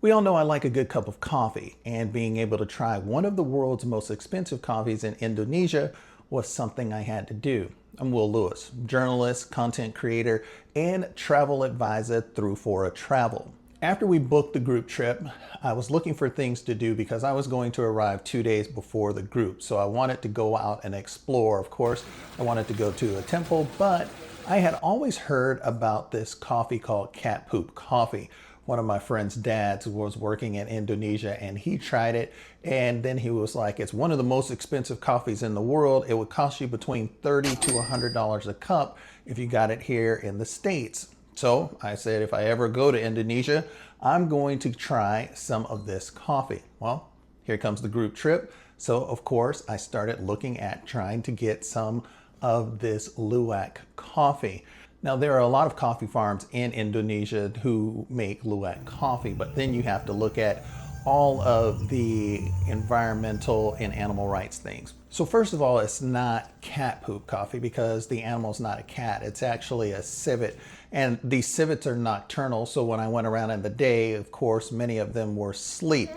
We all know I like a good cup of coffee, and being able to try one of the world's most expensive coffees in Indonesia was something I had to do. I'm Will Lewis, journalist, content creator, and travel advisor through For a Travel. After we booked the group trip, I was looking for things to do because I was going to arrive 2 days before the group. So I wanted to go out and explore. Of course, I wanted to go to a temple, but I had always heard about this coffee called cat poop coffee. One of my friend's dads was working in Indonesia and he tried it, and then he was like, it's one of the most expensive coffees in the world. It would cost you between $30 to $100 a cup if you got it here in the States. So I said, if I ever go to Indonesia, I'm going to try some of this coffee. Well, here comes the group trip. So of course I started looking at trying to get some of this Luwak coffee. Now, there are a lot of coffee farms in Indonesia who make Luwak coffee, but then you have to look at all of the environmental and animal rights things. So first of all, it's not cat poop coffee because the animal's not a cat. It's actually a civet. And these civets are nocturnal. So when I went around in the day, of course, many of them were asleep.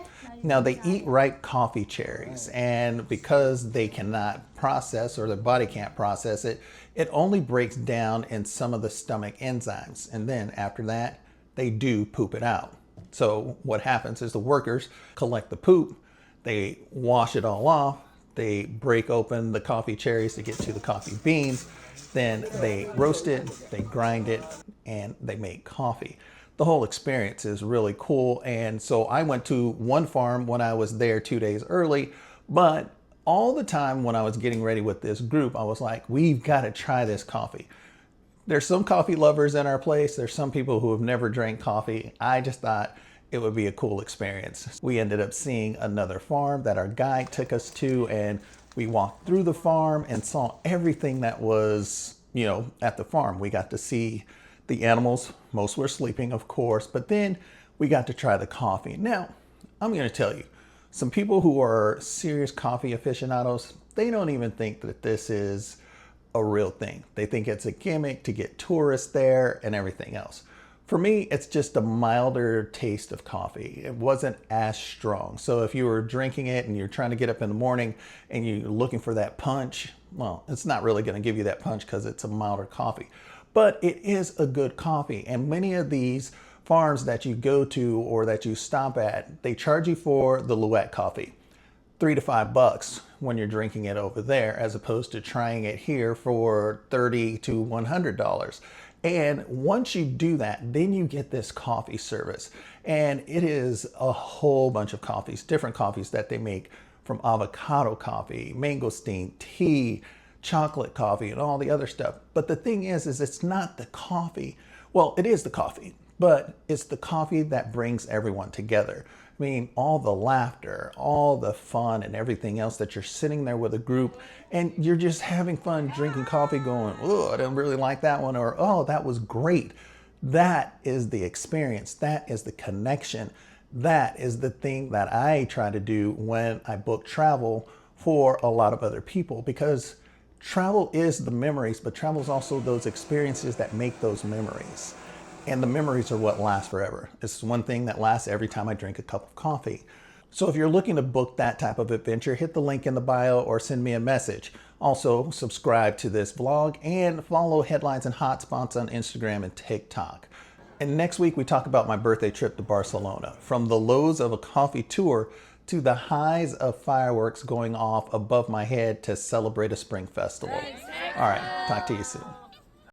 Now they eat ripe coffee cherries, and because they cannot process, or their body can't process it, it only breaks down in some of the stomach enzymes. And then after that, they do poop it out. So what happens is the workers collect the poop, they wash it all off, they break open the coffee cherries to get to the coffee beans, then they roast it, they grind it, and they make coffee. The whole experience is really cool. And so I went to one farm when I was there 2 days early, but all the time when I was getting ready with this group, I was like, we've got to try this coffee. There's some coffee lovers in our place. There's some people who have never drank coffee. I just thought it would be a cool experience. We ended up seeing another farm that our guide took us to, and we walked through the farm and saw everything that was, at the farm. We got to see the animals. Most were sleeping, of course, but then we got to try the coffee. Now, I'm going to tell you, some people who are serious coffee aficionados, they don't even think that this is a real thing. They think it's a gimmick to get tourists there and everything else. For me, it's just a milder taste of coffee. It wasn't as strong. So if you were drinking it and you're trying to get up in the morning and you're looking for that punch, well, it's not really going to give you that punch because it's a milder coffee. But it is a good coffee. And many of these farms that you go to or that you stop at, they charge you for the Luwak coffee $3 to $5 when you're drinking it over there, as opposed to trying it here for $30 to $100. And once you do that, then you get this coffee service. And it is a whole bunch of coffees, different coffees that they make, from avocado coffee, mangosteen, tea, chocolate coffee, and all the other stuff. But the thing is it's not the coffee. Well, it is the coffee, but it's the coffee that brings everyone together. I mean, all the laughter, all the fun and everything else, that you're sitting there with a group and you're just having fun drinking coffee going, oh, I didn't really like that one, or, oh, that was great. That is the experience. That is the connection. That is the thing that I try to do when I book travel for a lot of other people, because travel is the memories, but travel is also those experiences that make those memories. And the memories are what last forever. It's one thing that lasts every time I drink a cup of coffee. So if you're looking to book that type of adventure, hit the link in the bio or send me a message. Also, subscribe to this vlog and follow Headlines and Hotspots on Instagram and TikTok. And next week, we talk about my birthday trip to Barcelona. From the lows of a coffee tour to the highs of fireworks going off above my head to celebrate a spring festival. All right, talk to you soon.